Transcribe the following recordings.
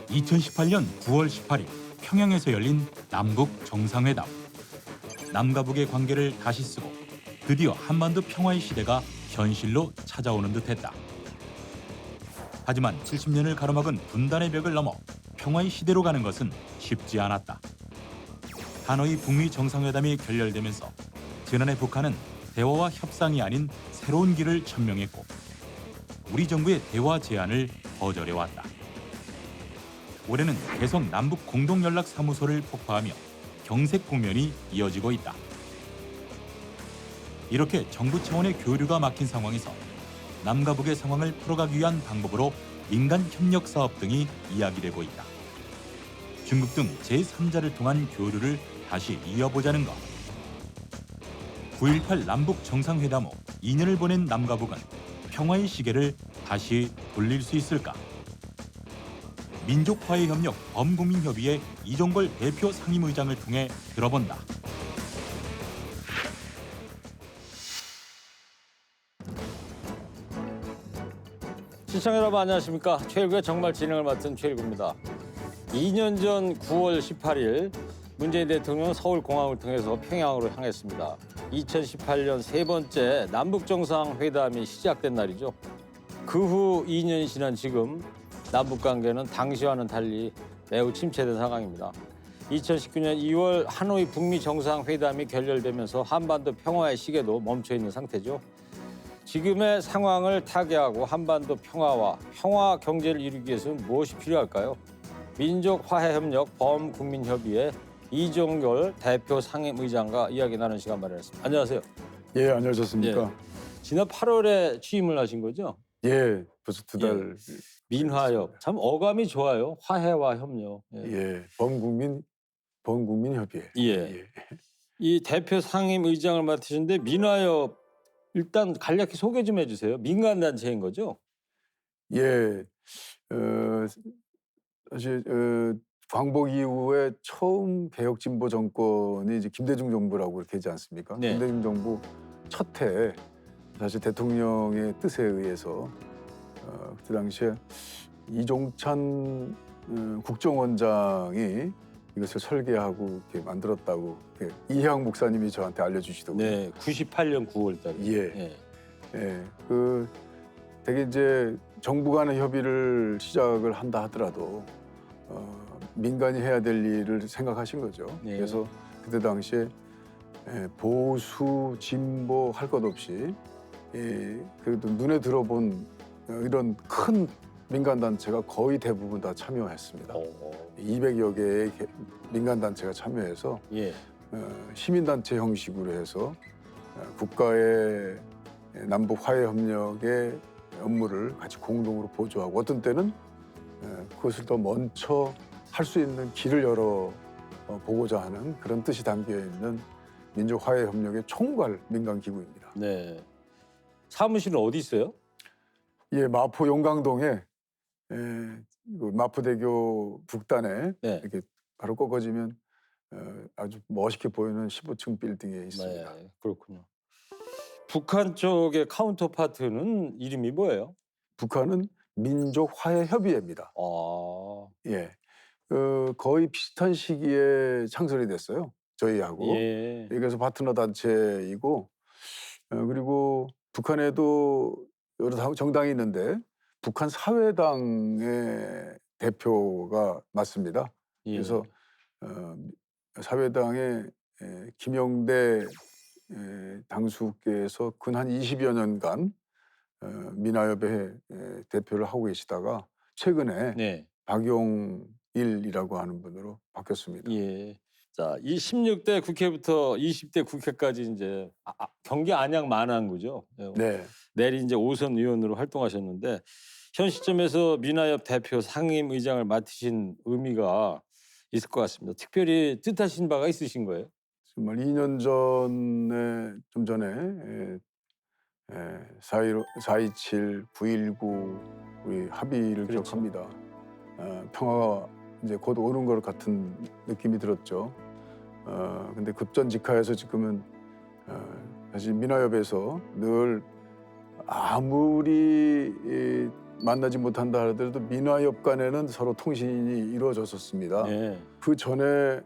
2018년 9월 18일 평양에서 열린 남북 정상회담. 남과 북의 관계를 다시 쓰고 드디어 한반도 평화의 시대가 현실로 찾아오는 듯했다. 하지만 70년을 가로막은 분단의 벽을 넘어 평화의 시대로 가는 것은 쉽지 않았다. 하노이 북미 정상회담이 결렬되면서 지난해 북한은 대화와 협상이 아닌 새로운 길을 천명했고 우리 정부의 대화 제안을 거절해왔다. 올해는 개성 남북 공동연락사무소를 폭파하며 경색 국면이 이어지고 있다. 이렇게 정부 차원의 교류가 막힌 상황에서 남과 북의 상황을 풀어가기 위한 방법으로 민간 협력 사업 등이 이야기되고 있다. 중국 등 제3자를 통한 교류를 다시 이어보자는 것. 9.18 남북 정상회담 후 2년을 보낸 남과 북은 평화의 시계를 다시 돌릴 수 있을까? 민족화해협력 범국민협의회 이종걸 대표 상임의장을 통해 들어본다. 시청자 여러분 안녕하십니까. 최일구의 정말 진행을 맡은 최일구입니다. 2년 전 9월 18일 문재인 대통령은 서울공항을 통해서 평양으로 향했습니다. 2018년 세 번째 남북정상회담이 시작된 날이죠. 그 후 2년이 지난 지금 남북관계는 당시와는 달리 매우 침체된 상황입니다. 2019년 2월 하노이 북미 정상회담이 결렬되면서 한반도 평화의 시계도 멈춰있는 상태죠. 지금의 상황을 타개하고 한반도 평화와 평화 경제를 이루기 위해서는 무엇이 필요할까요? 민족화해협력 범국민협의회 이종걸 대표 상임의장과 이야기 나누는 시간 마련했습니다. 안녕하세요. 예, 안녕하셨습니까? 지난 8월에 취임을 하신 거죠? 예, 벌써 두 달. 민화협. 참 어감이 좋아요. 화해와 협력. 예, 범국민 협의회. 예. 이 대표 상임의장을 맡으신데 민화협 일단 간략히 소개 좀 해주세요. 민간 단체인 거죠? 예, 사실 광복 이후에 처음 개혁 진보 정권이 이제 김대중 정부라고 이렇게 되지 않습니까? 네. 김대중 정부 첫 해 사실 대통령의 뜻에 의해서 그때 당시에 이종찬 국정원장이 이것을 설계하고 이렇게 만들었다고 이혜영 목사님이 저한테 알려주시더군요. 네, 98년 9월 달에. 예. 예, 되게 이제 정부 간의 협의를 시작을 한다 하더라도 민간이 해야 될 일을 생각하신 거죠. 예. 그래서 그때 당시에 보수, 진보 할 것 없이 그래도 눈에 들어본 이런 큰 민간 단체가 거의 대부분 다 참여했습니다. 200여 개의 민간 단체가 참여해서 예. 시민단체 형식으로 해서 국가의 남북 화해 협력의 업무를 같이 공동으로 보조하고 어떤 때는 그것을 더 먼저 할 수 있는 길을 열어 보고자 하는 그런 뜻이 담겨 있는 민족 화해 협력의 총괄 민간 기구입니다. 네. 사무실은 어디 있어요? 예, 마포 용강동에 마포대교 북단에 네. 이렇게 바로 꺾어지면 아주 멋있게 보이는 15층 빌딩에 있습니다. 네, 그렇군요. 북한 쪽의 카운터파트는 이름이 뭐예요? 북한은 민족 화해 협의회입니다. 아, 예, 거의 비슷한 시기에 창설이 됐어요. 저희하고. 예. 그래서 파트너 단체이고 그리고 북한에도 여러 정당이 있는데 북한 사회당의 대표가 맞습니다. 예. 그래서 사회당의 김영대 당수께서 근 한 20여 년간 민화협의 대표를 하고 계시다가 최근에 네. 박용일이라고 하는 분으로 바뀌었습니다. 예. 자, 이 16대 국회부터 20대 국회까지 이제 경기 안양 만안구죠. 네. 내리 이제 5선 의원으로 활동하셨는데 현 시점에서 민화협 대표 상임의장을 맡으신 의미가 있을 것 같습니다. 특별히 뜻하신 바가 있으신 거예요? 정말 2년 전에 좀 전에 4.27, 9.19 우리 합의를 그렇죠. 기억합니다. 평화가 이제 곧 오는 것 같은 느낌이 들었죠. 근데 급전직하에서 지금은 사실 민화협에서 늘 아무리 만나지 못한다 하더라도 민화협 간에는 서로 통신이 이루어졌었습니다. 네. 그 전에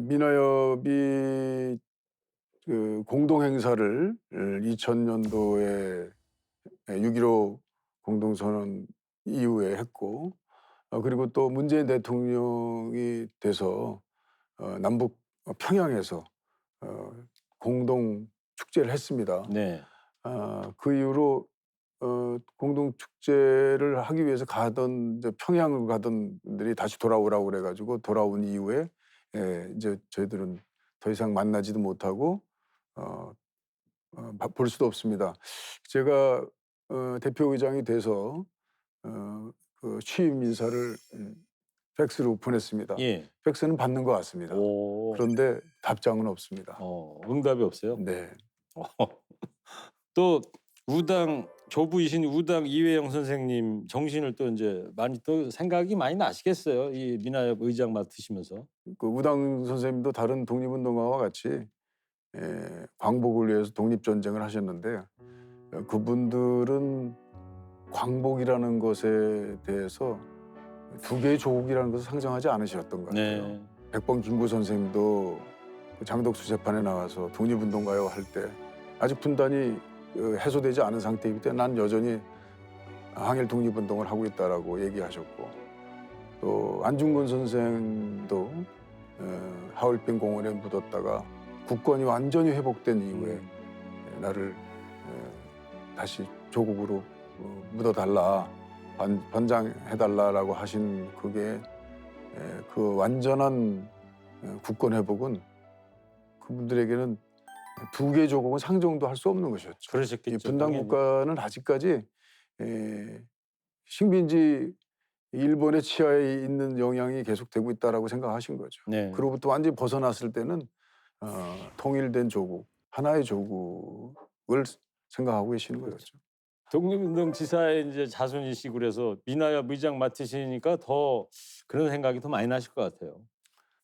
민화협이 그 공동 행사를 2000년도에 6.15 공동선언 이후에 했고, 그리고 또 문재인 대통령이 돼서 남북 평양에서 공동 축제를 했습니다. 네. 그 이후로 공동 축제를 하기 위해서 가던 이제 평양을 가던 분들이 다시 돌아오라고 그래가지고 돌아온 이후에 이제 저희들은 더 이상 만나지도 못하고 볼 수도 없습니다. 제가 대표의장이 돼서 그 취임 인사를 팩스로 보냈습니다. 예. 팩스는 받는 것 같습니다. 오. 그런데 답장은 없습니다. 응답이 없어요? 네. 또 우당 조부이신 우당 이회영 선생님 정신을 또 이제 많이 또 생각이 많이 나시겠어요. 이 민화협 의장 맡으시면서. 그 우당 선생님도 다른 독립운동가와 같이 광복을 위해서 독립전쟁을 하셨는데 그분들은 광복이라는 것에 대해서 두 개의 조국이라는 것을 상정하지 않으셨던 것 같아요. 네. 백범 김구 선생님도 그 장덕수 재판에 나와서 독립운동가요 할 때 아직 분단이 해소되지 않은 상태이기 때문에 난 여전히 항일 독립운동을 하고 있다라고 얘기하셨고, 또 안중근 선생도 하얼빈 공원에 묻었다가 국권이 완전히 회복된 이후에 나를 다시 조국으로 묻어달라, 번장해달라라고 하신 그게 그 완전한 국권 회복은 그분들에게는 두 개의 조국은 상정도 할 수 없는 것이었죠. 이 그러셨겠죠. 분단 당연히. 국가는 아직까지 식민지 일본의 치하에 있는 영향이 계속되고 있다라고 생각하신 거죠. 네. 그로부터 완전히 벗어났을 때는 통일된 조국, 하나의 조국을 생각하고 계시는 거였죠. 독립운동 지사에 이제 자손이시고 그래서 민화협 의장 맡으시니까 더 그런 생각이 더 많이 나실 것 같아요.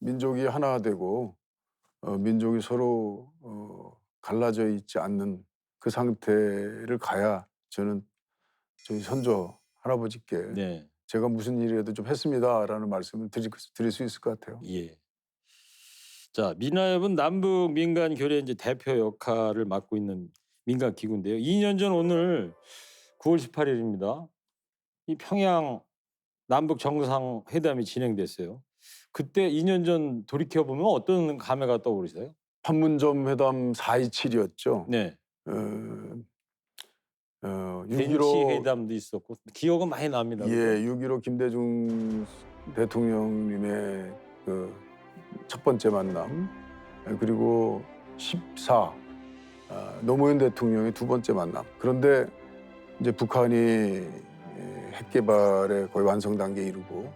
민족이 하나 되고 민족이 서로 갈라져 있지 않는 그 상태를 가야 저는 저희 선조 할아버지께 네. 제가 무슨 일이라도 좀 했습니다라는 말씀을 드릴 수 있을 것 같아요. 예. 자, 민화협은 남북 민간 교류의 이제 대표 역할을 맡고 있는 민간 기구인데요. 2년 전 오늘 9월 18일입니다. 이 평양 남북 정상회담이 진행됐어요. 그때 2년 전 돌이켜 보면 어떤 감회가 떠오르세요? 판문점 회담 4.27이었죠. 네. 6.15 벤치 회담도 있었고 기억은 많이 납니다. 예, 6.15 김대중 대통령님의 그 첫 번째 만남, 그리고 14 노무현 대통령의 두 번째 만남. 그런데 이제 북한이 핵 개발에 거의 완성 단계에 이르고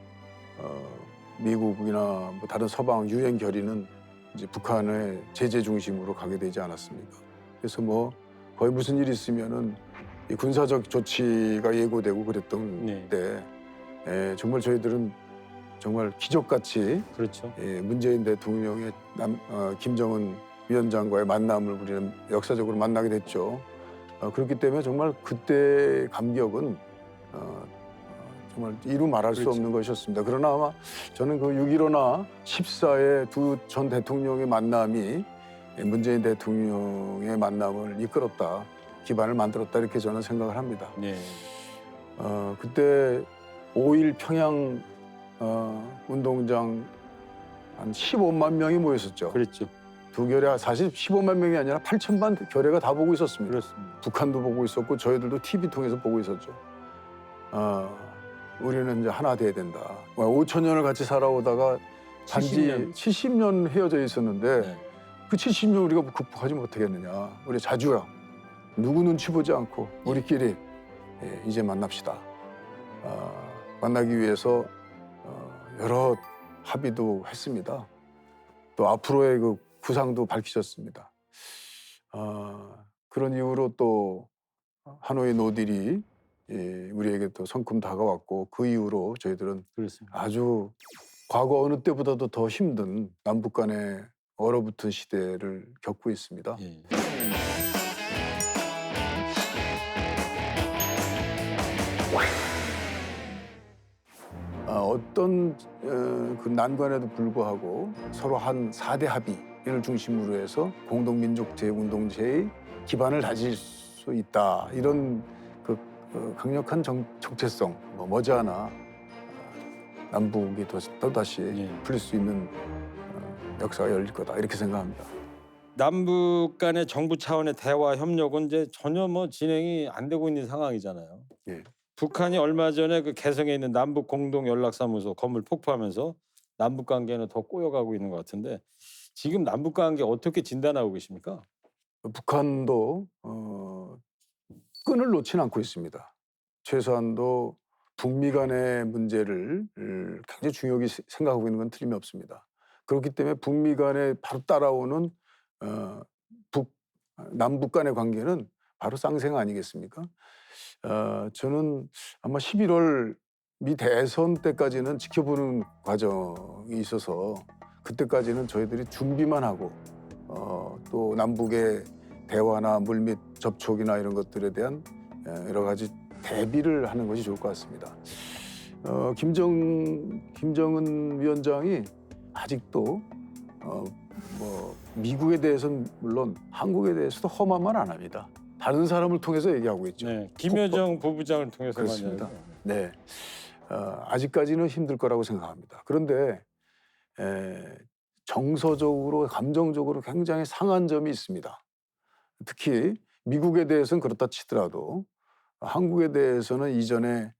미국이나 뭐 다른 서방 유엔 결의는 이제 북한의 제재 중심으로 가게 되지 않았습니까? 그래서 뭐 거의 무슨 일이 있으면은 이 군사적 조치가 예고되고 그랬던 네. 때 정말 저희들은 정말 기적같이 그렇죠. 문재인 대통령의 김정은 위원장과의 만남을 우리는 역사적으로 만나게 됐죠. 그렇기 때문에 정말 그때의 감격은 정말 이루 말할 수 그렇죠. 없는 것이었습니다. 그러나 아마 저는 그 6.15나 14의 두 전 대통령의 만남이 문재인 대통령의 만남을 이끌었다, 기반을 만들었다, 이렇게 저는 생각을 합니다. 네. 그때 5.1 평양 운동장 한 15만 명이 모였었죠. 그렇죠. 두 결에 사실 15만 명이 아니라 8천만 결회가 다 보고 있었습니다. 그렇습니다. 북한도 보고 있었고 저희들도 TV 통해서 보고 있었죠. 우리는 이제 하나 돼야 된다. 5천 년을 같이 살아오다가 단지 70년 헤어져 있었는데 네. 그 70년 우리가 극복하지 못하겠느냐. 우리 자주야. 누구 눈치 보지 않고 우리끼리 이제 만납시다. 만나기 위해서 여러 합의도 했습니다. 또 앞으로의 그 구상도 밝히셨습니다. 그런 이유로 또 하노이 노딜이 우리에게 또 성큼 다가왔고, 그 이후로 저희들은 그렇습니다. 아주 과거 어느 때보다도 더 힘든 남북 간의 얼어붙은 시대를 겪고 있습니다. 예. 어떤 그 난관에도 불구하고 서로 한 4대 합의를 중심으로 해서 공동민족제운동체의 기반을 다질 수 있다. 이런 그 강력한 정체성, 머지않아 남북이 또다시 예. 풀릴 수 있는 역사가 열릴 거다. 이렇게 생각합니다. 남북 간의 정부 차원의 대화 협력은 이제 전혀 진행이 안 되고 있는 상황이잖아요. 예. 북한이 얼마 전에 그 개성에 있는 남북 공동 연락사무소 건물 폭파하면서 남북 관계는 더 꼬여가고 있는 것 같은데 지금 남북 관계 어떻게 진단하고 계십니까? 북한도 끈을 놓지는 않고 있습니다. 최소한도 북미 간의 문제를 굉장히 중요하게 생각하고 있는 건 틀림이 없습니다. 그렇기 때문에 북미 간에 바로 따라오는 남북 간의 관계는 바로 쌍생 아니겠습니까? 저는 아마 11월 미 대선 때까지는 지켜보는 과정이 있어서 그때까지는 저희들이 준비만 하고 또 남북의 대화나 물밑 접촉이나 이런 것들에 대한 여러 가지 대비를 하는 것이 좋을 것 같습니다. 김정은 위원장이 아직도 미국에 대해서는 물론 한국에 대해서도 험한 말 안 합니다. 다른 사람을 통해서 얘기하고 있죠. 네, 김여정 부부장을 통해서만 그렇습니다. 이야기해요. 네, 아직까지는 힘들 거라고 생각합니다. 그런데 정서적으로, 감정적으로 굉장히 상한 점이 있습니다. 특히 미국에 대해서는 그렇다 치더라도 한국에 대해서는 이전에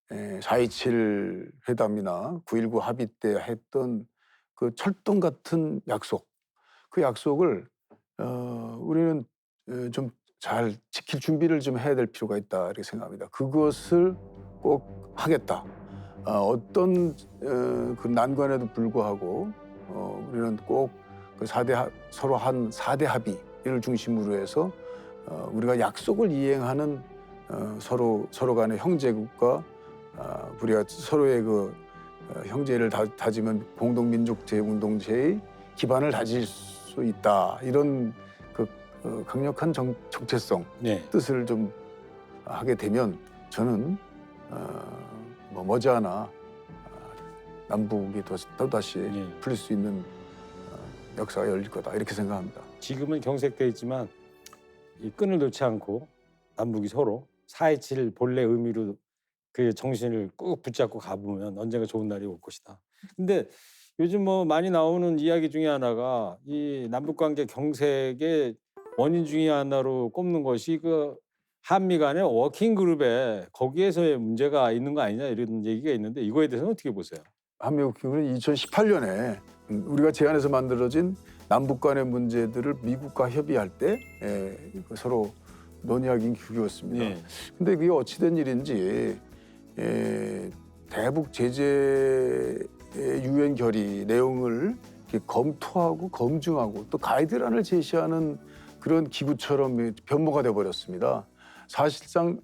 4.27 회담이나 9.19 합의 때 했던 그 철동 같은 약속, 그 약속을 우리는 좀 잘 지킬 준비를 좀 해야 될 필요가 있다 이렇게 생각합니다. 그것을 꼭 하겠다. 어떤 그 난관에도 불구하고 우리는 꼭 그 서로 한 4대 합의를 중심으로 해서 우리가 약속을 이행하는 서로 간의 형제국과 우리가 서로의 그 형제를 다지면 공동민족제운동체의 기반을 다질 수 있다. 이런 그 강력한 정체성, 네. 뜻을 좀 하게 되면 저는 머지않아 남북이 또다시 네. 풀릴 수 있는 역사가 열릴 거다. 이렇게 생각합니다. 지금은 경색돼 있지만 이 끈을 놓지 않고 남북이 서로 4.27 본래 의미로 그 정신을 꾹 붙잡고 가보면 언젠가 좋은 날이 올 것이다. 근데 요즘 많이 나오는 이야기 중에 하나가 이 남북 관계 경색의 원인 중에 하나로 꼽는 것이 그 한미 간의 워킹 그룹에 거기에서의 문제가 있는 거 아니냐 이런 얘기가 있는데 이거에 대해서는 어떻게 보세요? 한미오킹은 2018년에 우리가 제안해서 만들어진 남북 간의 문제들을 미국과 협의할 때 서로 논의하기 기울였습니다. 네. 근데 그게 어찌된 일인지 대북 제재 유엔 결의 내용을 이렇게 검토하고 검증하고 또 가이드라인을 제시하는 그런 기구처럼 변모가 돼버렸습니다. 사실상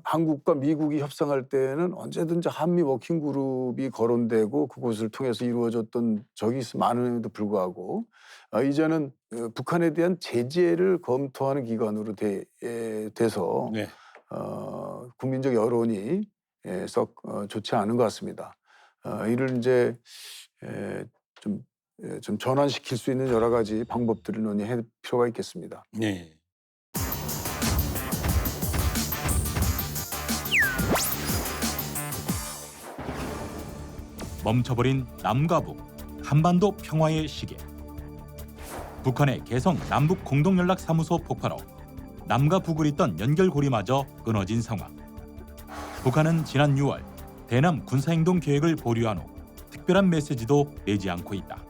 한국과 미국이 협상할 때는 언제든지 한미 워킹 그룹이 거론되고 그곳을 통해서 이루어졌던 적이 많음에도 불구하고 이제는 북한에 대한 제재를 검토하는 기관으로 돼서 네. 국민적 여론이 썩 좋지 않은 것 같습니다. 이를 이제 좀 전환시킬 수 있는 여러 가지 방법들을 논의할 필요가 있겠습니다. 네. 멈춰버린 남과 북, 한반도 평화의 시계. 북한의 개성 남북 공동연락사무소 폭파로 남과 북을 잇던 연결고리마저 끊어진 상황. 북한은 지난 6월 대남 군사행동 계획을 보류한 후 특별한 메시지도 내지 않고 있다.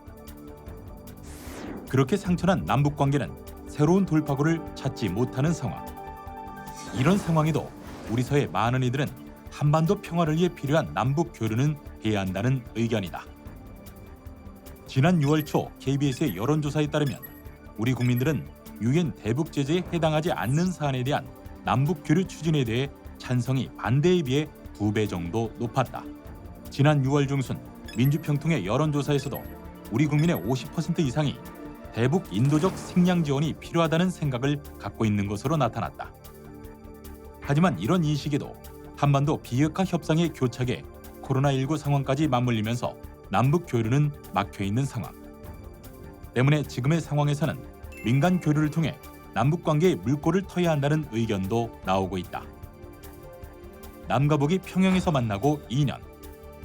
그렇게 상처난 남북 관계는 새로운 돌파구를 찾지 못하는 상황. 이런 상황에도 우리 사회 많은 이들은 한반도 평화를 위해 필요한 남북 교류는 해야 한다는 의견이다. 지난 6월 초 KBS의 여론조사에 따르면 우리 국민들은 유엔 대북 제재에 해당하지 않는 사안에 대한 남북 교류 추진에 대해 찬성이 반대에 비해 2배 정도 높았다. 지난 6월 중순 민주평통의 여론조사에서도 우리 국민의 50% 이상이 대북 인도적 식량 지원이 필요하다는 생각을 갖고 있는 것으로 나타났다. 하지만 이런 인식에도 한반도 비핵화 협상의 교착에 코로나19 상황까지 맞물리면서 남북 교류는 막혀 있는 상황. 때문에 지금의 상황에서는 민간 교류를 통해 남북 관계에 물꼬를 터야 한다는 의견도 나오고 있다. 남과 북이 평양에서 만나고 2년,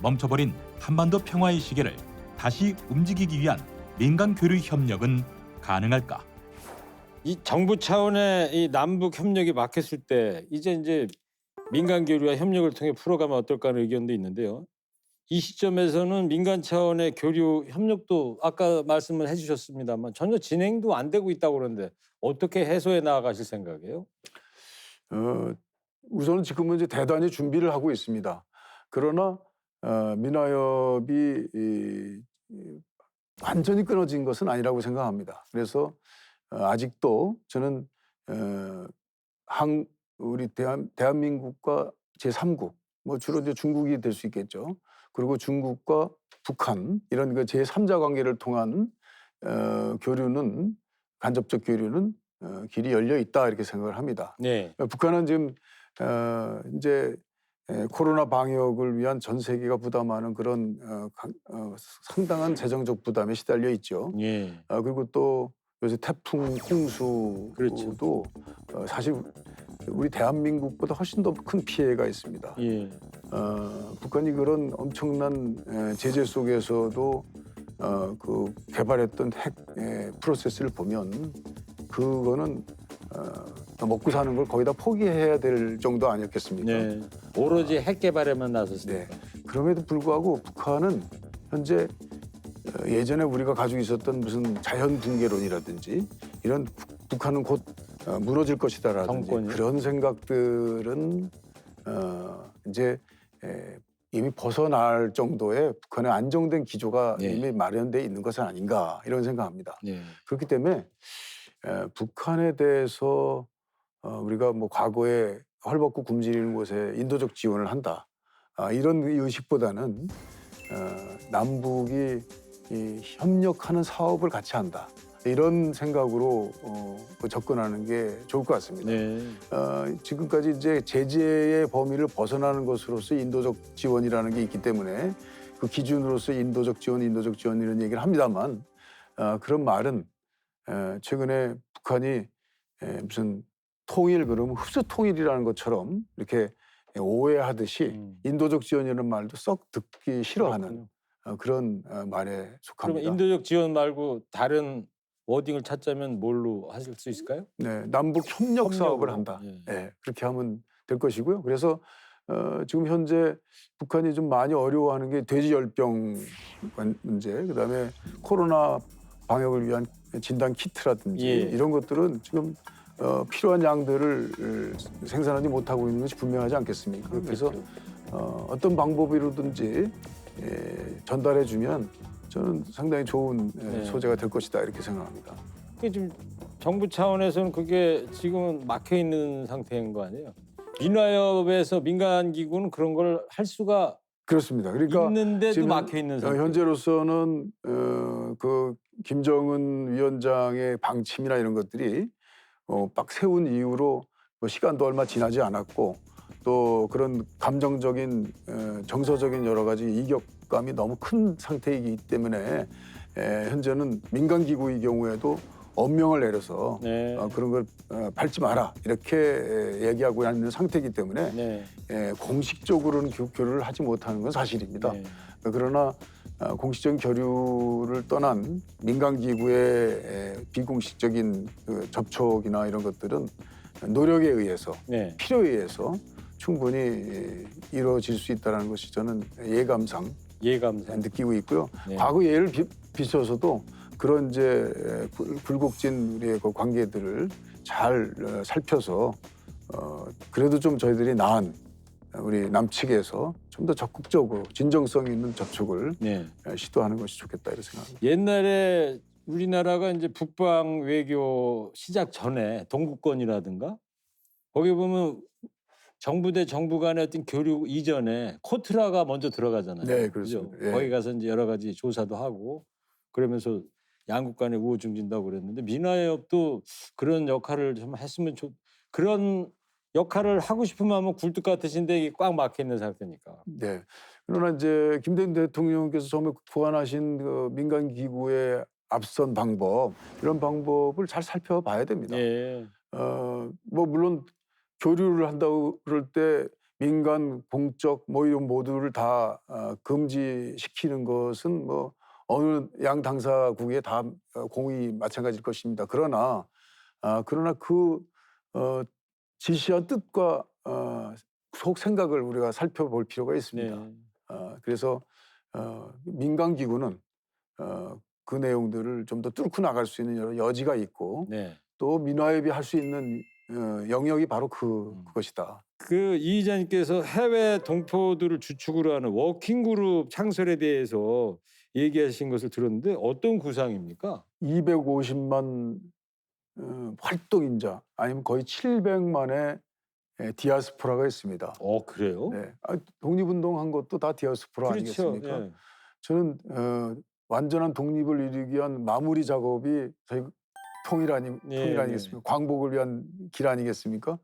멈춰버린 한반도 평화의 시계를 다시 움직이기 위한 민간 교류 협력은 가능할까? 이 정부 차원의 이 남북 협력이 막혔을 때 이제 민간 교류와 협력을 통해 풀어가면 어떨까 하는 의견도 있는데요. 이 시점에서는 민간 차원의 교류 협력도 아까 말씀을 해주셨습니다만 전혀 진행도 안 되고 있다고 그러는데 어떻게 해소해 나가실 생각이에요? 우선은 지금은 이제 대단히 준비를 하고 있습니다. 그러나 민화협이 완전히 끊어진 것은 아니라고 생각합니다. 그래서 아직도 저는 우리 대한민국과 제3국, 뭐 주로 이제 중국이 될 수 있겠죠. 그리고 중국과 북한 이런 그 제3자 관계를 통한 교류는 간접적 교류는 길이 열려 있다 이렇게 생각을 합니다. 네. 북한은 지금 이제 코로나 방역을 위한 전 세계가 부담하는 그런 상당한 재정적 부담에 시달려 있죠. 예. 그리고 또 요새 태풍, 홍수도 그렇죠. 사실 우리 대한민국보다 훨씬 더 큰 피해가 있습니다. 예. 북한이 그런 엄청난 제재 속에서도 그 개발했던 핵 프로세스를 보면 그거는 먹고 사는 걸 거의 다 포기해야 될 정도 아니었겠습니까? 네. 오로지 핵 개발에만 나섰습니다. 네. 그럼에도 불구하고 북한은 현재 예전에 우리가 가지고 있었던 무슨 자연 붕괴론이라든지 이런 북한은 곧 무너질 것이다라든지 정권이. 그런 생각들은 이제 이미 벗어날 정도의 북한의 안정된 기조가 네. 이미 마련돼 있는 것은 아닌가 이런 생각합니다. 네. 그렇기 때문에 북한에 대해서 우리가 뭐 과거에 헐벗고 굶주리는 곳에 인도적 지원을 한다 이런 의식보다는 남북이 이 협력하는 사업을 같이 한다 이런 생각으로 접근하는 게 좋을 것 같습니다. 네. 지금까지 이제 제재의 범위를 벗어나는 것으로서 인도적 지원이라는 게 있기 때문에 그 기준으로서 인도적 지원 이런 얘기를 합니다만 그런 말은 최근에 북한이 무슨 통일 그러면 흡수 통일이라는 것처럼 이렇게 오해하듯이 인도적 지원이라는 말도 썩 듣기 싫어하는 그런 말에 속합니다. 그러면 인도적 지원 말고 다른 워딩을 찾자면 뭘로 하실 수 있을까요? 네, 남북 협력 사업을 협력으로. 한다. 예. 네, 그렇게 하면 될 것이고요. 그래서 지금 현재 북한이 좀 많이 어려워하는 게 돼지열병 문제, 그다음에 코로나 방역을 위한 진단 키트라든지 예. 이런 것들은 지금 필요한 양들을 생산하지 못하고 있는 것이 분명하지 않겠습니까? 그래서 그렇죠. 어떤 방법으로든지 전달해주면 저는 상당히 좋은 네. 소재가 될 것이다 이렇게 생각합니다. 그게 지금 정부 차원에서는 그게 지금은 막혀 있는 상태인 거 아니에요? 민화협에서 민간 기구는 그런 걸 할 수가 그렇습니다. 그러니까 있는데도 지금 막혀 있는 상태. 현재로서는 그 김정은 위원장의 방침이나 이런 것들이 막 세운 이후로 뭐 시간도 얼마 지나지 않았고 또 그런 감정적인 정서적인 여러 가지 이격감이 너무 큰 상태이기 때문에 현재는 민간 기구의 경우에도 엄명을 내려서 네. 그런 걸 밟지 마라 이렇게 얘기하고 있는 상태이기 때문에 네. 공식적으로는 교류를 하지 못하는 건 사실입니다. 네. 그러나 공식적인 교류를 떠난 민간 기구의 비공식적인 그 접촉이나 이런 것들은 노력에 의해서 네. 필요에 의해서 충분히 이루어질 수 있다는 것이 저는 예감상 예감상. 느끼고 있고요. 네. 과거 예를 비춰서도 그런 이제 굴곡진 우리의 그 관계들을 잘 살펴서 그래도 좀 저희들이 나은 우리 남측에서 좀 더 적극적으로 진정성 있는 접촉을 네. 시도하는 것이 좋겠다 이런 생각합니다. 옛날에 우리나라가 이제 북방 외교 시작 전에 동구권이라든가 거기 보면 정부 대 정부 간의 어떤 교류 이전에 코트라가 먼저 들어가잖아요. 네, 그죠? 그렇습니다. 예. 거기 가서 이제 여러 가지 조사도 하고 그러면서 양국 간에 우호 중진다고 그랬는데 민화협도 그런 역할을 좀 했으면 그런 역할을 하고 싶으면 하면 굴뚝 같으신데 이게 꽉 막혀 있는 상태니까. 네, 그러나 이제 김대중 대통령께서 처음에 고안하신 그 민간 기구의 앞선 방법 이런 방법을 잘 살펴봐야 됩니다. 예. 뭐 물론 교류를 한다고 그럴 때 민간, 공적 뭐 이런 모두를 다 금지시키는 것은 뭐 어느 양 당사국에 다 공의 마찬가지일 것입니다. 그러나 그 지시한 뜻과 속 생각을 우리가 살펴볼 필요가 있습니다. 네. 그래서 민간 기구는 그 내용들을 좀 더 뚫고 나갈 수 있는 여러 여지가 있고 네. 또 민화협이 할 수 있는 영역이 바로 그것이다. 그 이 기자님께서 해외 동포들을 주축으로 하는 워킹그룹 창설에 대해서 얘기하신 것을 들었는데 어떤 구상입니까? 250만 활동인자 아니면 거의 700만의 디아스포라가 있습니다. 그래요? 네. 독립운동한 것도 다 디아스포라 그렇죠. 아니겠습니까? 예. 저는 완전한 독립을 이루기 위한 마무리 작업이 저희 통일 네. 아니겠습니까? 광복을 위한 길 아니겠습니까?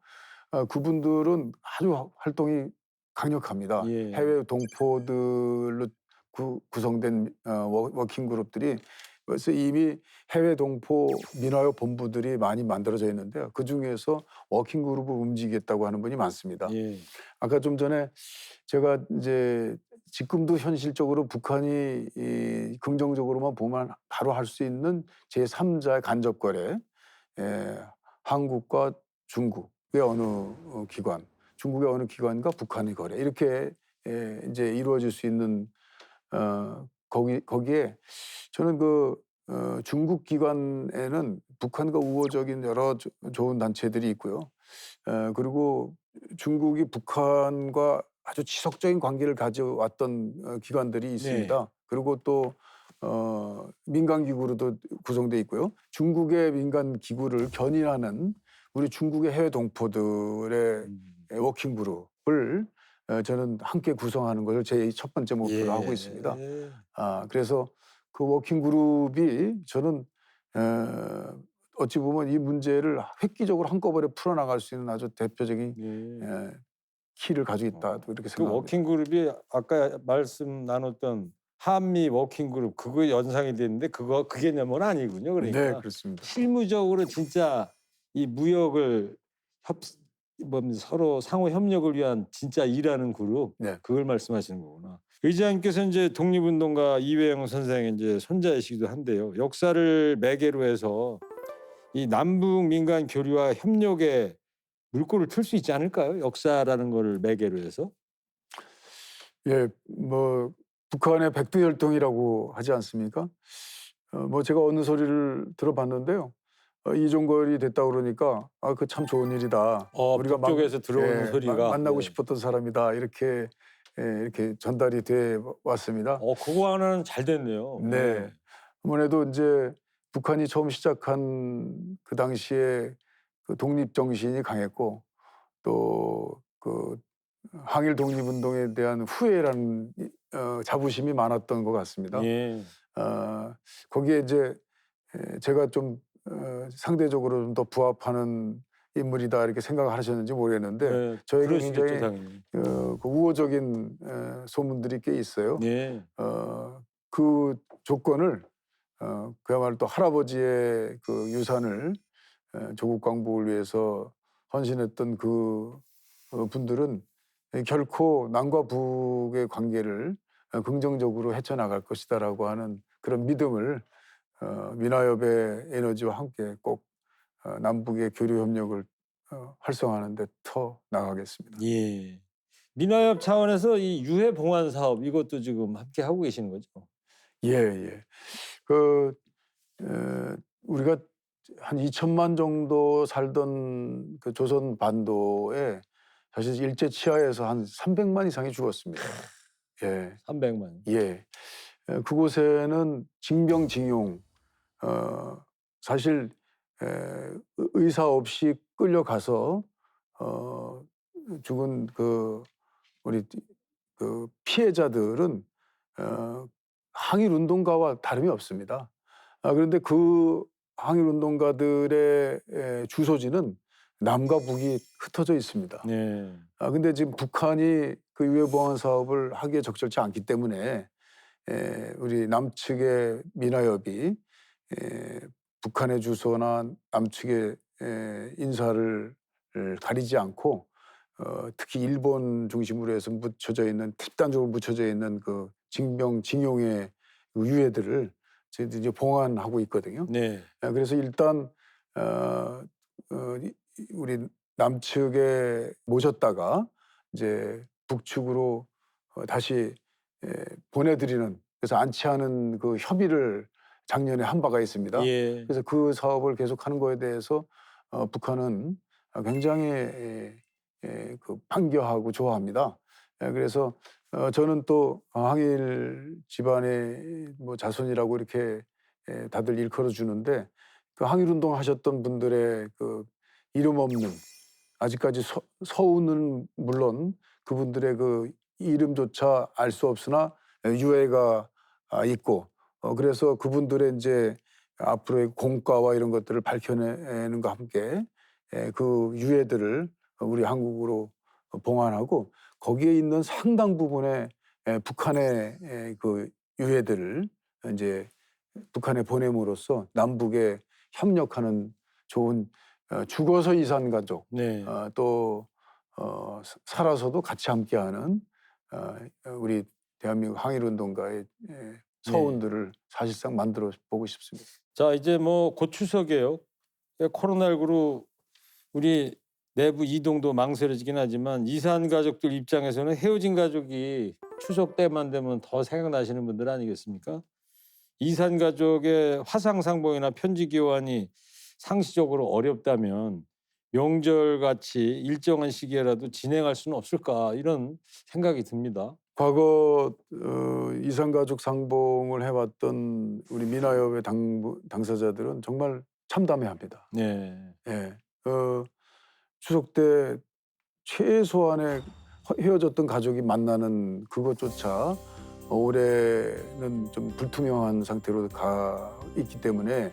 그분들은 아주 활동이 강력합니다. 예. 해외 동포들로 구성된 워킹 그룹들이 그래서 이미 해외 동포 민화협 본부들이 많이 만들어져 있는데요. 그 중에서 워킹 그룹을 움직이겠다고 하는 분이 많습니다. 예. 아까 좀 전에 제가 이제 지금도 현실적으로 북한이 긍정적으로만 보면 바로 할 수 있는 제3자의 간접 거래, 한국과 중국의 어느 기관, 중국의 어느 기관과 북한의 거래 이렇게 이제 이루어질 수 있는 거기에 저는 중국 기관에는 북한과 우호적인 여러 좋은 단체들이 있고요. 그리고 중국이 북한과 아주 지속적인 관계를 가져왔던 기관들이 있습니다. 네. 그리고 또 민간 기구로도 구성돼 있고요. 중국의 민간 기구를 견인하는 우리 중국의 해외 동포들의 워킹 그룹을 저는 함께 구성하는 것을 제 첫 번째 목표로 하고 있습니다. 그래서 그 워킹 그룹이 저는 어찌 보면 이 문제를 획기적으로 한꺼번에 풀어나갈 수 있는 아주 대표적인 키를 가지고 있다. 또 이렇게 그 생각합니다. 워킹그룹이 아까 말씀 나눴던 한미 워킹그룹 그거 연상이 됐는데 그 개념은 아니군요. 그러니까 네, 그렇습니다. 실무적으로 진짜 이 무역을 서로 상호 협력을 위한 진짜 일하는 그룹 네. 그걸 말씀하시는 거구나. 의장님께서 이제 독립운동가 이회영 선생의 이제 손자이시기도 한데요. 역사를 매개로 해서 이 남북 민간 교류와 협력에 물꼬를 틀 수 있지 않을까요? 역사라는 거를 매개로 해서. 예, 뭐 북한의 백두혈통이라고 하지 않습니까? 뭐 제가 어느 소리를 들어봤는데요. 이종걸이 됐다 그러니까 그 참 좋은 일이다. 북쪽에서 들어오는 소리가 만나고 싶었던 사람이다. 이렇게 전달이 돼 왔습니다. 그거 하나는 잘 됐네요. 네. 아무래도 이제 북한이 처음 시작한 그 당시에 그 독립 정신이 강했고 또 그 항일 독립운동에 대한 후회라는 자부심이 많았던 것 같습니다. 예. 거기에 이제 제가 좀 상대적으로 좀 더 부합하는 인물이다 이렇게 생각하셨는지 모르겠는데 저에게 그럴 수도 있죠, 굉장히 당연히. 그 우호적인 소문들이 꽤 있어요. 네. 그 조건을 그야말로 또 할아버지의 그 유산을 조국 광복을 위해서 헌신했던 그 분들은 결코 남과 북의 관계를 긍정적으로 헤쳐나갈 것이다라고 하는 그런 믿음을 민화협의 에너지와 함께 꼭 남북의 교류 협력을 활성화하는 데 터 나가겠습니다. 예. 민화협 차원에서 이 유해 봉환 사업 이것도 지금 함께 하고 계시는 거죠? 예, 예. 우리가 한 2천만 정도 살던 그 조선 반도에 사실 일제 치하에서 한 300만 이상이 죽었습니다. 예. 300만. 예. 그곳에는 징병징용 사실 의사 없이 끌려가서 죽은 우리 그 피해자들은 항일 운동가와 다름이 없습니다. 그런데 그 항일 운동가들의 주소지는 남과 북이 흩어져 있습니다. 네. 근데 지금 북한이 그 유해 보완 사업을 하기에 적절치 않기 때문에 우리 남측의 미나협이 북한의 주소나 남측의 인사를 가리지 않고 특히 일본 중심으로 해서 묻혀져 있는 집단적으로 묻혀져 있는 그 징용의 그 유해들을 저희들이 이제 봉안하고 있거든요. 네. 그래서 일단 우리 남측에 모셨다가 이제 북측으로 다시 보내드리는 그래서 안치하는 그 협의를 작년에 한 바가 있습니다. 예. 그래서 그 사업을 계속하는 거에 대해서 북한은 굉장히 그 반겨하고 좋아합니다. 그래서 저는 또 항일 집안의 뭐 자손이라고 이렇게 다들 일컬어 주는데 그 항일 운동 하셨던 분들의 그 이름 없는 아직까지 서우는 물론 그분들의 그 이름조차 알 수 없으나 유해가 있고 그래서 그분들의 이제 앞으로의 공과와 이런 것들을 밝혀내는 것과 함께 그 유해들을 우리 한국으로 봉안하고 거기에 있는 상당 부분의 북한의 그 유해들을 이제 북한에 보냄으로써 남북에 협력하는 좋은 죽어서 이산 가족 네. 또 살아서도 같이 함께하는 우리 대한민국 항일운동가의 서운들을 사실상 만들어 보고 싶습니다. 자, 이제 뭐 곧 추석이에요. 코로나19로 우리 내부 이동도 망설여지긴 하지만 이산 가족들 입장에서는 헤어진 가족이 추석 때만 되면 더 생각나시는 분들 아니겠습니까? 이산 가족의 화상 상봉이나 편지 교환이 상시적으로 어렵다면 명절같이 일정한 시기에라도 진행할 수는 없을까 이런 생각이 듭니다. 과거 이산가족 상봉을 해왔던 우리 미나협의 당사자들은 정말 참담해합니다. 네. 예, 추석 때 최소한의 헤어졌던 가족이 만나는 그것조차 올해는 좀 불투명한 상태로 가 있기 때문에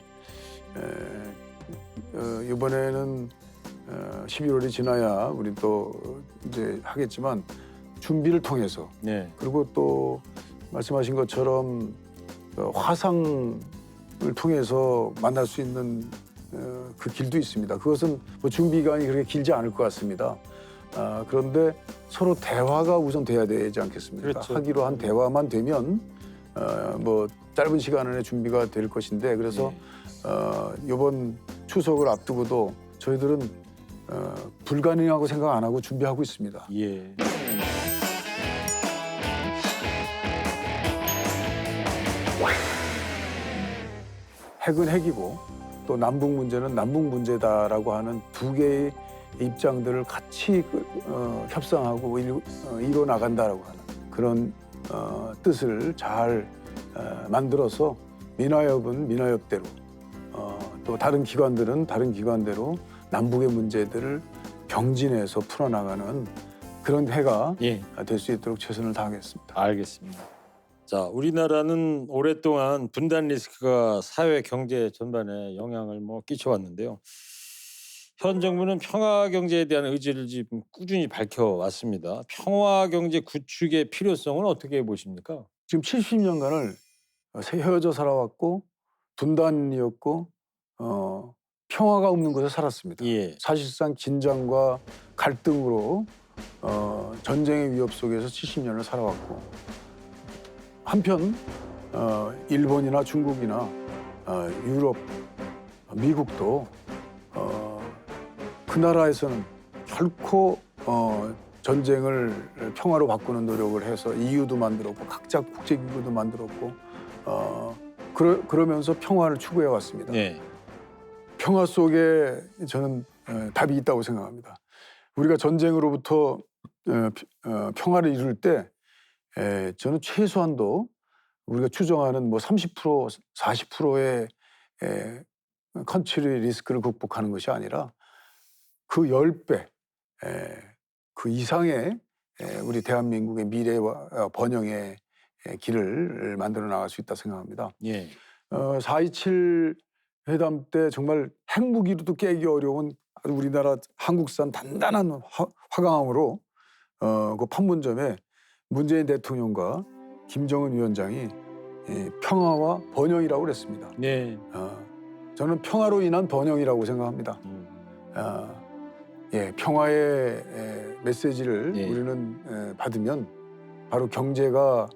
이번에는 12월이 지나야 우리 또 이제 하겠지만 준비를 통해서 네. 그리고 또 말씀하신 것처럼 화상을 통해서 만날 수 있는 그 길도 있습니다. 그것은 뭐 준비 기간이 그렇게 길지 않을 것 같습니다. 그런데 서로 대화가 우선 돼야 되지 않겠습니까? 그렇죠. 하기로 한 대화만 되면 뭐 짧은 시간 안에 준비가 될 것인데 그래서 이번 추석을 앞두고도 저희들은 불가능하고 생각 안 하고 준비하고 있습니다. 예. 핵은 핵이고 또 남북 문제는 남북 문제다라고 하는 두 개의 입장들을 같이 협상하고 이뤄 나간다라고 하는 그런 뜻을 잘 만들어서 미나협은 미나협대로 또 다른 기관들은 다른 기관대로 남북의 문제들을 병진해서 풀어나가는 그런 해가 예. 될 수 있도록 최선을 다하겠습니다. 알겠습니다. 자, 우리나라는 오랫동안 분단 리스크가 사회 경제 전반에 영향을 끼쳐왔는데요. 현 정부는 평화 경제에 대한 의지를 지금 꾸준히 밝혀왔습니다. 평화 경제 구축의 필요성은 어떻게 보십니까? 지금 70년간을 헤어져 살아왔고 분단이었고 평화가 없는 곳에 살았습니다. 예. 사실상 긴장과 갈등으로 전쟁의 위협 속에서 70년을 살아왔고 한편 일본이나 중국이나 유럽, 미국도 그 나라에서는 결코 전쟁을 평화로 바꾸는 노력을 해서 EU도 만들었고 각자 국제기구도 만들었고 그러면서 평화를 추구해 왔습니다. 네. 평화 속에 저는 답이 있다고 생각합니다. 우리가 전쟁으로부터 평화를 이룰 때 저는 최소한도 우리가 추정하는 30%, 40%의 컨트리 리스크를 극복하는 것이 아니라 그 10배, 그 이상의 우리 대한민국의 미래와 번영의 길을 만들어 나갈 수 있다 생각합니다. 예. 4.27 회담 때 정말 핵무기로도 깨기 어려운 우리나라 한국산 단단한 화강으로 그 판문점에 문재인 대통령과 김정은 위원장이 평화와 번영이라고 그랬습니다. 네. 저는 평화로 인한 번영이라고 생각합니다. 평화의 메시지를 예. 우리는 받으면 바로 경제가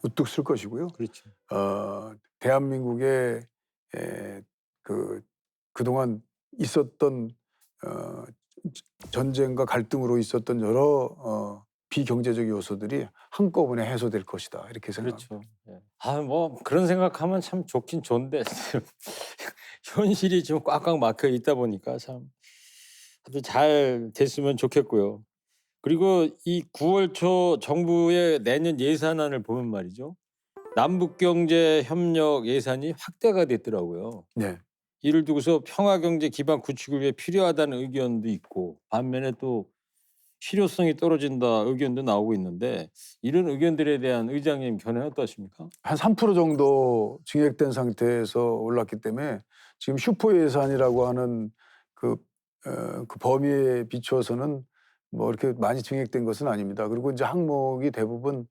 우뚝 설 것이고요. 그렇죠. 대한민국의 그동안 있었던 전쟁과 갈등으로 있었던 여러 비경제적 요소들이 한꺼번에 해소될 것이다 이렇게 생각합니다. 그렇죠. 예. 뭐 그런 생각하면 참 좋긴 좋은데 현실이 좀 꽉꽉 막혀 있다 보니까 참 아주 잘 됐으면 좋겠고요. 그리고 이 9월 초 정부의 내년 예산안을 보면 말이죠. 남북경제협력 예산이 확대가 됐더라고요. 네. 이를 두고서 평화경제 기반 구축을 위해 필요하다는 의견도 있고 반면에 또 실효성이 떨어진다 의견도 나오고 있는데 이런 의견들에 대한 의장님 견해는 어떠십니까? 한 3% 정도 증액된 상태에서 올랐기 때문에 지금 슈퍼 예산이라고 하는 그 범위에 비추어서는 뭐 이렇게 많이 증액된 것은 아닙니다. 그리고 이제 항목이 대부분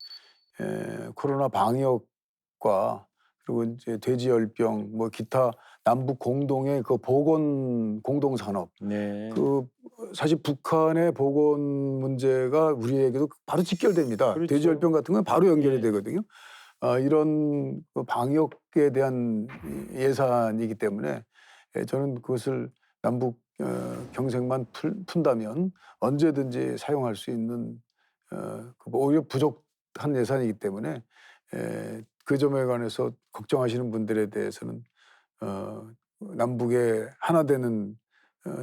코로나 방역과 그리고 이제 돼지열병 뭐 기타 남북 공동의 그 보건 공동 산업 네. 사실 북한의 보건 문제가 우리에게도 바로 직결됩니다. 그렇죠. 돼지열병 같은 건 바로 연결이 네. 되거든요. 이런 그 방역에 대한 예산이기 때문에 저는 그것을 남북 경색만 푼다면 언제든지 사용할 수 있는 오히려 부족한 예산이기 때문에 그 점에 관해서 걱정하시는 분들에 대해서는 남북의 하나 되는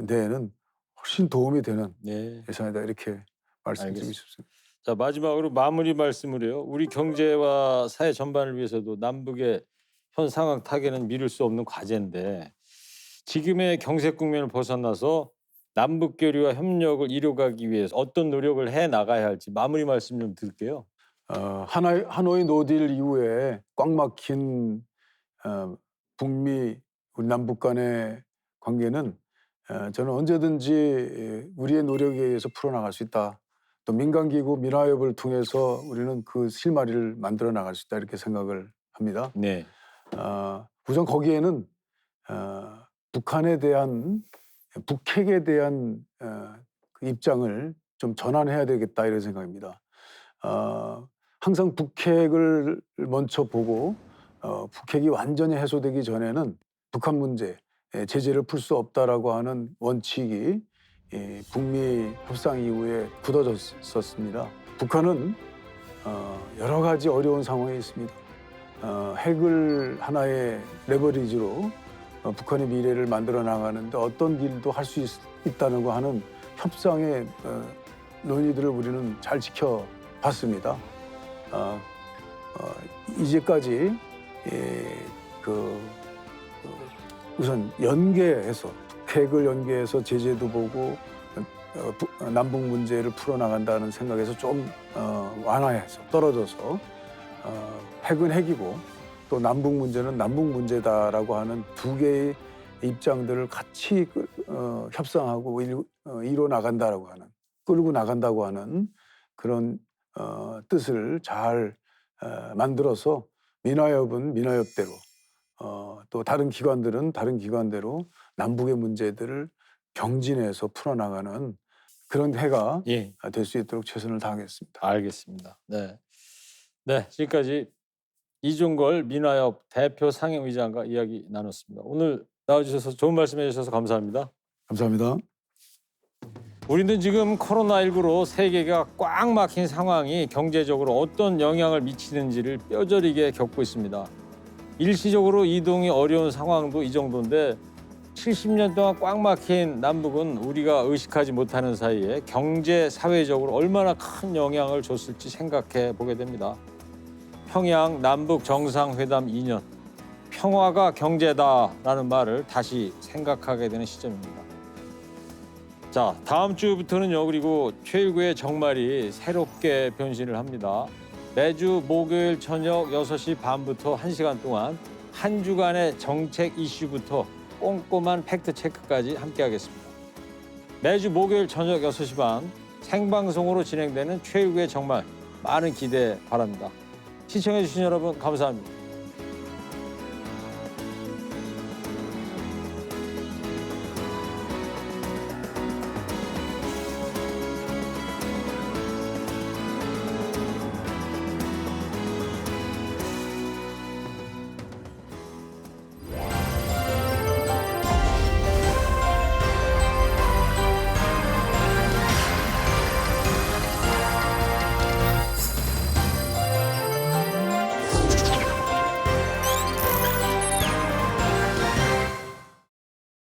데에는 훨씬 도움이 되는 네. 예산이다 이렇게 말씀드리고 알겠습니다. 싶습니다. 자 마지막으로 마무리 말씀을 해요. 우리 경제와 사회 전반을 위해서도 남북의 현 상황 타개는 미룰 수 없는 과제인데 지금의 경색 국면을 벗어나서 남북 교류와 협력을 이뤄가기 위해서 어떤 노력을 해 나가야 할지 마무리 말씀 좀 드릴게요. 하노이 노딜 이후에 꽉 막힌 북미 우리 남북 간의 관계는 저는 언제든지 우리의 노력에 의해서 풀어나갈 수 있다. 또 민간기구 민화협을 통해서 우리는 그 실마리를 만들어 나갈 수 있다 이렇게 생각을 합니다. 네. 우선 거기에는 북한에 대한 북핵에 대한 그 입장을 좀 전환해야 되겠다 이런 생각입니다. 항상 북핵을 먼저 보고 북핵이 완전히 해소되기 전에는 북한 문제 제재를 풀 수 없다라고 하는 원칙이 북미 협상 이후에 굳어졌었습니다. 북한은 여러 가지 어려운 상황에 있습니다. 핵을 하나의 레버리지로 북한의 미래를 만들어 나가는데 어떤 길도 할 수 있다는 거 하는 협상의 논의들을 우리는 잘 지켜봤습니다. 이제까지 우선 연계해서 핵을 연계해서 제재도 보고 남북 문제를 풀어나간다는 생각에서 좀 완화해서 떨어져서 핵은 핵이고 또 남북 문제는 남북 문제다라고 하는 두 개의 입장들을 같이 협상하고 이뤄 나간다라고 하는 끌고 나간다고 하는 그런 뜻을 잘 만들어서 민화협은 민화협대로 또 다른 기관들은 다른 기관대로 남북의 문제들을 병진해서 풀어나가는 그런 해가 예. 될 수 있도록 최선을 다하겠습니다. 알겠습니다. 네. 네, 지금까지 이종걸 민화협 대표 상임의장과 이야기 나눴습니다. 오늘 나와주셔서 좋은 말씀해 주셔서 감사합니다. 감사합니다. 우리는 지금 코로나19로 세계가 꽉 막힌 상황이 경제적으로 어떤 영향을 미치는지를 뼈저리게 겪고 있습니다. 일시적으로 이동이 어려운 상황도 이 정도인데 70년 동안 꽉 막힌 남북은 우리가 의식하지 못하는 사이에 경제, 사회적으로 얼마나 큰 영향을 줬을지 생각해 보게 됩니다. 평양 남북 정상회담 2년, 평화가 경제다라는 말을 다시 생각하게 되는 시점입니다. 자, 다음 주부터는요. 그리고 최일구의 정말이 새롭게 변신을 합니다. 매주 목요일 저녁 6시 반부터 1시간 동안 한 주간의 정책 이슈부터 꼼꼼한 팩트 체크까지 함께하겠습니다. 매주 목요일 저녁 6시 반 생방송으로 진행되는 최일구의 정말 많은 기대 바랍니다. 시청해주신 여러분 감사합니다.